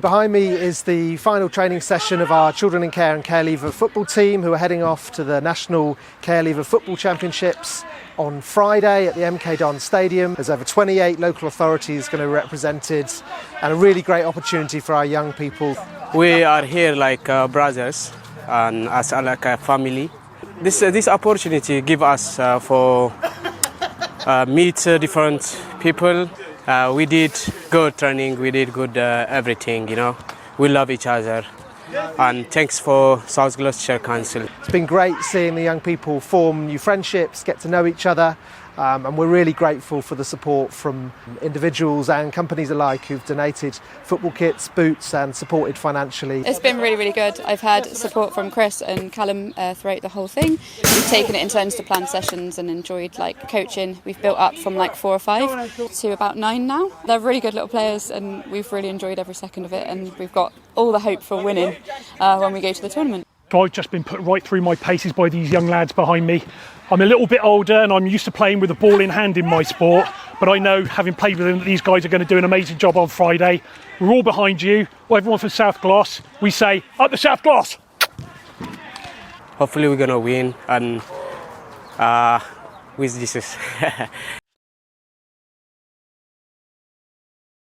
Behind me is the final training session of our Children in Care and Care Leaver football team, who are heading off to the National Care Leaver Football Championships on Friday at the MK Don Stadium. There's over 28 local authorities going to be represented, and a really great opportunity for our young people. We are here like brothers and as like a family. This opportunity give us for meet different people. We did good training, we did good everything, you know. We love each other. And thanks for South Gloucestershire Council. It's been great seeing the young people form new friendships, get to know each other, and we're really grateful for the support from individuals and companies alike who've donated football kits, boots and supported financially. It's been really, really good. I've had support from Chris and Callum throughout the whole thing. We've taken it in turns to plan sessions and enjoyed coaching. We've built up from 4 or 5 to about 9 now. They're really good little players and we've really enjoyed every second of it, and we've got all the hope for winning when we go to the tournament. I've just been put right through my paces by these young lads behind me. I'm a little bit older and I'm used to playing with a ball in hand in my sport, but I know, having played with them, that these guys are going to do an amazing job on Friday. We're all behind you. Everyone from South Gloss, we say, up the South Gloss! Hopefully we're going to win, and with Jesus.